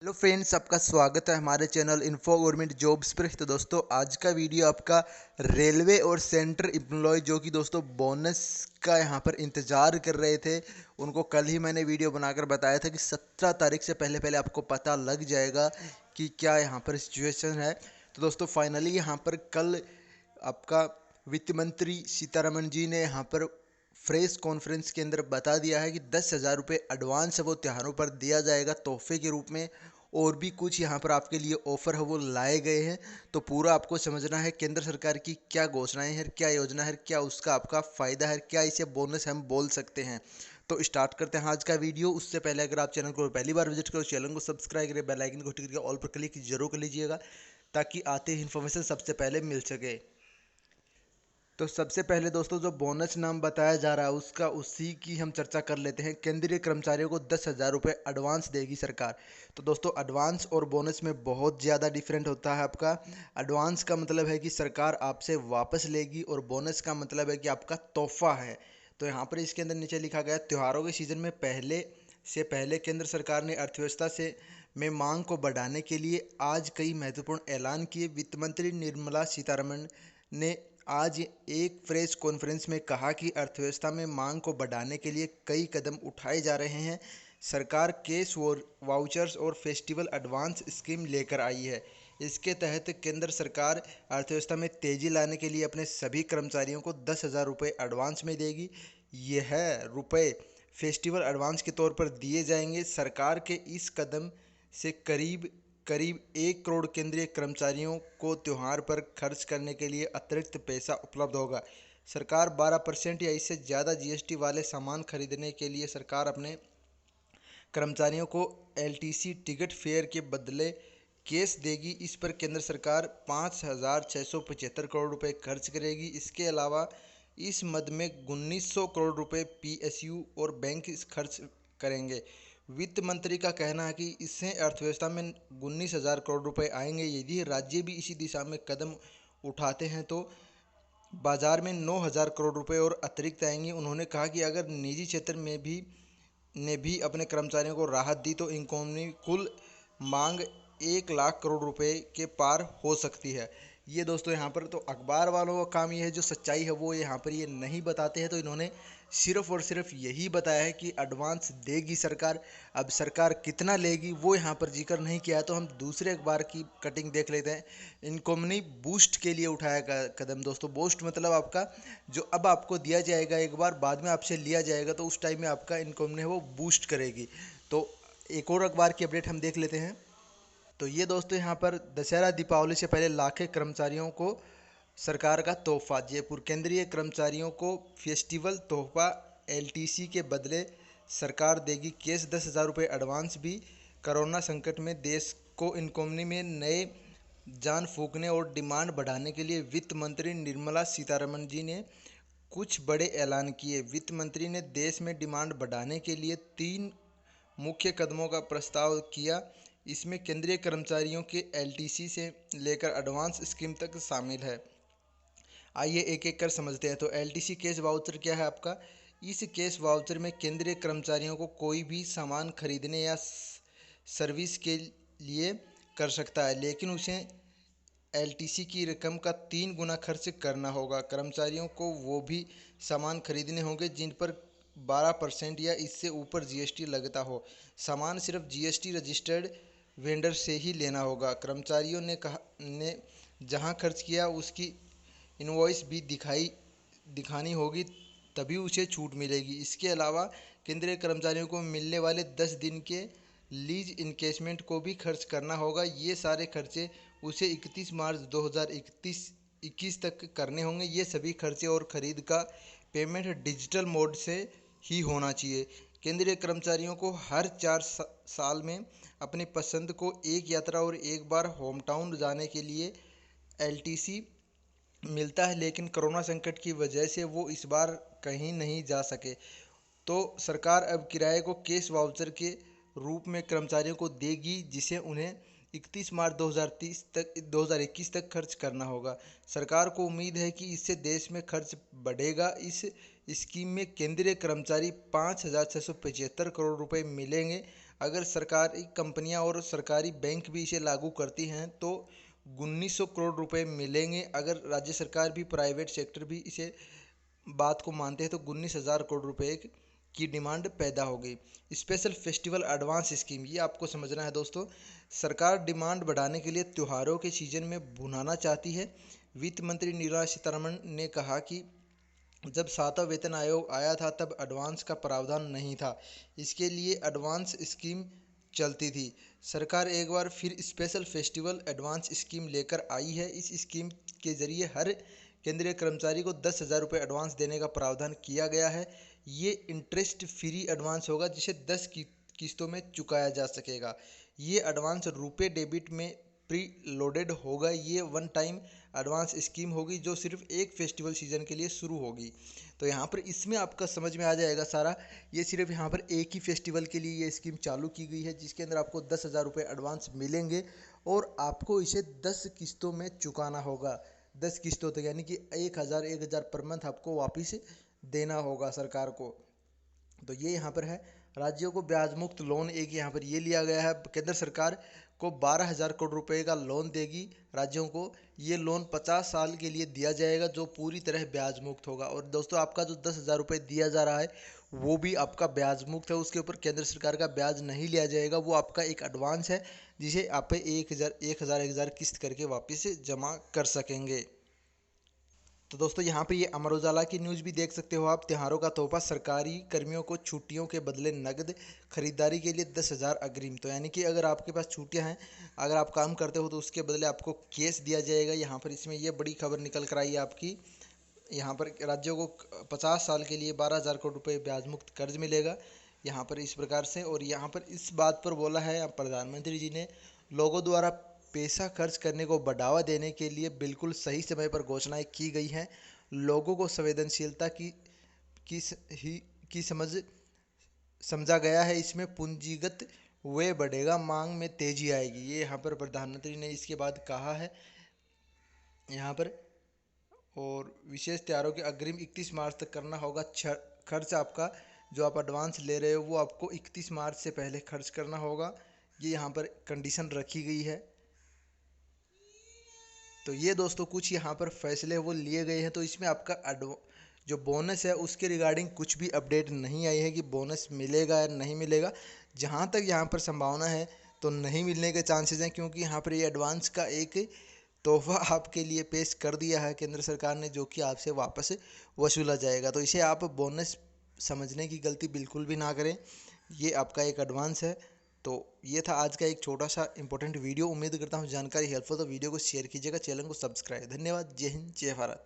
Hello friends, आपका स्वागत है हमारे चैनल इन्फो गवर्नमेंट जॉब्स पर। तो दोस्तों, आज का वीडियो आपका रेलवे और सेंट्रल एम्प्लॉय जो कि दोस्तों बोनस का यहाँ पर इंतज़ार कर रहे थे, उनको कल ही मैंने वीडियो बनाकर बताया था कि 17 तारीख से पहले पहले आपको पता लग जाएगा कि क्या यहाँ पर सिचुएशन है। तो दोस्तों, फाइनली यहाँ पर कल आपका वित्त मंत्री सीतारमण जी ने यहाँ पर प्रेस कॉन्फ्रेंस के अंदर बता दिया है कि 10,000 रुपये एडवांस है वो त्योहारों पर दिया जाएगा तोहफे के रूप में। और भी कुछ यहाँ पर आपके लिए ऑफर है वो लाए गए हैं। तो पूरा आपको समझना है केंद्र सरकार की क्या घोषणाएं हैं, क्या योजना है, क्या उसका आपका फ़ायदा है, क्या इसे बोनस हम बोल सकते हैं। तो स्टार्ट करते हैं आज का वीडियो। उससे पहले अगर आप चैनल को पहली बार विजिट करो, चैनल को सब्सक्राइब करें, बेल आइकन को क्लिक करके ऑल पर क्लिक जरूर कर लीजिएगा ताकि आते ही इन्फॉर्मेशन सबसे पहले मिल सके। तो सबसे पहले दोस्तों, जो बोनस नाम बताया जा रहा है उसका उसी की हम चर्चा कर लेते हैं। केंद्रीय कर्मचारियों को 10,000 रुपये एडवांस देगी सरकार। तो दोस्तों, एडवांस और बोनस में बहुत ज़्यादा डिफरेंट होता है आपका। एडवांस का मतलब है कि सरकार आपसे वापस लेगी और बोनस का मतलब है कि आपका तोहफा है। तो यहाँ पर इसके अंदर नीचे लिखा गया, त्योहारों के सीजन में पहले केंद्र सरकार ने अर्थव्यवस्था से में मांग को बढ़ाने के लिए आज कई महत्वपूर्ण ऐलान किए। वित्त मंत्री निर्मला सीतारमण ने आज एक प्रेस कॉन्फ्रेंस में कहा कि अर्थव्यवस्था में मांग को बढ़ाने के लिए कई कदम उठाए जा रहे हैं। सरकार कैश और वाउचर्स और फेस्टिवल एडवांस स्कीम लेकर आई है। इसके तहत केंद्र सरकार अर्थव्यवस्था में तेजी लाने के लिए अपने सभी कर्मचारियों को 10,000 रुपये एडवांस में देगी। यह रुपये फेस्टिवल एडवांस के तौर पर दिए जाएंगे। सरकार के इस कदम से करीब करीब 1 करोड़ केंद्रीय कर्मचारियों को त्योहार पर खर्च करने के लिए अतिरिक्त पैसा उपलब्ध होगा। सरकार 12% या इससे ज़्यादा जीएसटी वाले सामान खरीदने के लिए सरकार अपने कर्मचारियों को एलटीसी टिकट फेयर के बदले कैश देगी। इस पर केंद्र सरकार 5,675 करोड़ रुपए खर्च करेगी। इसके अलावा इस मद में 1,900 करोड़ रुपए पीएसयू और बैंक खर्च करेंगे। वित्त मंत्री का कहना है कि इससे अर्थव्यवस्था में 19,000 करोड़ रुपए आएंगे। यदि राज्य भी इसी दिशा में कदम उठाते हैं तो बाजार में 9,000 करोड़ रुपए और अतिरिक्त आएंगे। उन्होंने कहा कि अगर निजी क्षेत्र में भी अपने कर्मचारियों को राहत दी तो इकोनॉमी कुल मांग 1 लाख करोड़ रुपए के पार हो सकती है। ये दोस्तों यहाँ पर तो अखबार वालों का काम ये है, जो सच्चाई है वो यहाँ पर ये नहीं बताते हैं। तो इन्होंने सिर्फ और सिर्फ यही बताया है कि एडवांस देगी सरकार। अब सरकार कितना लेगी वो यहाँ पर जिक्र नहीं किया है। तो हम दूसरे अखबार की कटिंग देख लेते हैं। इनकॉमनी बूस्ट के लिए उठाया कदम। दोस्तों, बूस्ट मतलब आपका जो अब आपको दिया जाएगा एक बार, बाद में आपसे लिया जाएगा तो उस टाइम में आपका इनकॉमनी है वो बूस्ट करेगी। तो एक और अखबार की अपडेट हम देख लेते हैं। तो ये दोस्तों यहाँ पर दशहरा दीपावली से पहले लाखे कर्मचारियों को सरकार का तोहफा। जयपुर, केंद्रीय कर्मचारियों को फेस्टिवल तोहफा एलटीसी के बदले सरकार देगी कैश 10,000 रुपये एडवांस भी। कोरोना संकट में देश को इकोनॉमी में नए जान फूंकने और डिमांड बढ़ाने के लिए वित्त मंत्री निर्मला सीतारमण जी ने कुछ बड़े ऐलान किए। वित्त मंत्री ने देश में डिमांड बढ़ाने के लिए 3 मुख्य कदमों का प्रस्ताव किया। इसमें केंद्रीय कर्मचारियों के एलटीसी से लेकर एडवांस स्कीम तक शामिल है। आइए एक एक कर समझते हैं। तो एलटीसी कैश वाउचर क्या है आपका। इस कैश वाउचर में केंद्रीय कर्मचारियों को कोई भी सामान खरीदने या सर्विस के लिए कर सकता है, लेकिन उसे एलटीसी की रकम का 3 गुना खर्च करना होगा। कर्मचारियों को वो भी सामान खरीदने होंगे जिन पर 12% या इससे ऊपर जीएसटी लगता हो। सामान सिर्फ जीएसटी रजिस्टर्ड वेंडर से ही लेना होगा। कर्मचारियों ने जहां खर्च किया उसकी इनवॉइस भी दिखानी होगी, तभी उसे छूट मिलेगी। इसके अलावा केंद्रीय कर्मचारियों को मिलने वाले 10 दिन के लीज इनकेशमेंट को भी खर्च करना होगा। ये सारे खर्चे उसे 31 मार्च 2021 तक करने होंगे। ये सभी खर्चे और खरीद का पेमेंट डिजिटल मोड से ही होना चाहिए। केंद्रीय कर्मचारियों को हर 4 साल में अपनी पसंद को एक यात्रा और एक बार होम टाउन जाने के लिए एलटीसी मिलता है, लेकिन कोरोना संकट की वजह से वो इस बार कहीं नहीं जा सके। तो सरकार अब किराए को कैश वाउचर के रूप में कर्मचारियों को देगी, जिसे उन्हें 31 मार्च 2021 तक खर्च करना होगा। सरकार को उम्मीद है कि इससे देश में खर्च बढ़ेगा। इस स्कीम में केंद्रीय कर्मचारी 5,675 करोड़ रुपए मिलेंगे। अगर सरकारी कंपनियां और सरकारी बैंक भी इसे लागू करती हैं तो 1900 करोड़ रुपए मिलेंगे। अगर राज्य सरकार भी, प्राइवेट सेक्टर भी इसे बात को मानते हैं तो 19,000 करोड़ रुपए की डिमांड पैदा होगी। स्पेशल फेस्टिवल एडवांस स्कीम, ये आपको समझना है दोस्तों। सरकार डिमांड बढ़ाने के लिए त्योहारों के सीजन में भुनाना चाहती है। वित्त मंत्री निर्मला सीतारमण ने कहा कि जब 7वां वेतन आयोग आया था तब एडवांस का प्रावधान नहीं था, इसके लिए एडवांस स्कीम चलती थी। सरकार एक बार फिर स्पेशल फेस्टिवल एडवांस स्कीम लेकर आई है। इस स्कीम के जरिए हर केंद्रीय कर्मचारी को 10,000 रुपये एडवांस देने का प्रावधान किया गया है। ये इंटरेस्ट फ्री एडवांस होगा जिसे 10 किस्तों में चुकाया जा सकेगा। ये एडवांस रुपे डेबिट में प्री लोडेड होगा। ये वन टाइम एडवांस स्कीम होगी जो सिर्फ एक फेस्टिवल सीजन के लिए शुरू होगी। तो यहाँ पर इसमें आपका समझ में आ जाएगा सारा। ये सिर्फ यहाँ पर एक ही फेस्टिवल के लिए ये स्कीम चालू की गई है जिसके अंदर आपको 10,000 रुपये एडवांस मिलेंगे और आपको इसे 10 किस्तों में चुकाना होगा। 10 किस्तों तक, यानी कि 1,000 पर मंथ आपको वापस देना होगा सरकार को। तो ये यहाँ पर है। राज्यों को ब्याज मुक्त लोन एक यहाँ पर ये लिया गया है। केंद्र सरकार को 12,000 करोड़ रुपए का लोन देगी राज्यों को। ये लोन 50 साल के लिए दिया जाएगा जो पूरी तरह ब्याज मुक्त होगा। और दोस्तों आपका जो 10,000 रुपये दिया जा रहा है वो भी आपका ब्याज मुक्त है, उसके ऊपर केंद्र सरकार का ब्याज नहीं लिया जाएगा। वो आपका एक एडवांस है जिसे आप 1,000 किस्त करके वापस जमा कर सकेंगे। तो दोस्तों यहाँ पे ये अमर उजाला की न्यूज़ भी देख सकते हो आप। त्योहारों का तोहफा, सरकारी कर्मियों को छुट्टियों के बदले नकद, खरीदारी के लिए 10,000 अग्रिम। तो यानी कि अगर आपके पास छुट्टियाँ हैं, अगर आप काम करते हो तो उसके बदले आपको कैश दिया जाएगा। यहाँ पर इसमें ये बड़ी खबर निकल कर आई है आपकी। यहाँ पर राज्यों को 50 साल के लिए 12,000 करोड़ रुपये ब्याज मुक्त कर्ज मिलेगा यहाँ पर इस प्रकार से। और यहाँ पर इस बात पर बोला है प्रधानमंत्री जी ने, लोगों द्वारा पैसा खर्च करने को बढ़ावा देने के लिए बिल्कुल सही समय पर घोषणाएं की गई हैं। लोगों को संवेदनशीलता की ही की समझा गया है। इसमें पूंजीगत व्यय बढ़ेगा, मांग में तेजी आएगी। ये यहाँ पर प्रधानमंत्री ने इसके बाद कहा है यहाँ पर। और विशेष त्योहारों के अग्रिम 31 मार्च तक करना होगा खर्च। आपका जो आप एडवांस ले रहे हो वो आपको 31 मार्च से पहले खर्च करना होगा। ये यहाँ पर कंडीशन रखी गई है। तो ये दोस्तों कुछ यहाँ पर फैसले वो लिए गए हैं। तो इसमें आपका जो बोनस है उसके रिगार्डिंग कुछ भी अपडेट नहीं आई है कि बोनस मिलेगा या नहीं मिलेगा। जहाँ तक यहाँ पर संभावना है तो नहीं मिलने के चांसेस हैं, क्योंकि यहाँ पर ये एडवांस का एक तोहफा आपके लिए पेश कर दिया है केंद्र सरकार ने, जो कि आपसे वापस वसूला जाएगा। तो इसे आप बोनस समझने की गलती बिल्कुल भी ना करें। ये आपका एक एडवांस है। तो ये था आज का एक छोटा सा इंपॉर्टेंट वीडियो। उम्मीद करता हूँ जानकारी हेल्पफुल। तो वीडियो को शेयर कीजिएगा, चैनल को सब्सक्राइब। धन्यवाद। जय हिंद, जय भारत।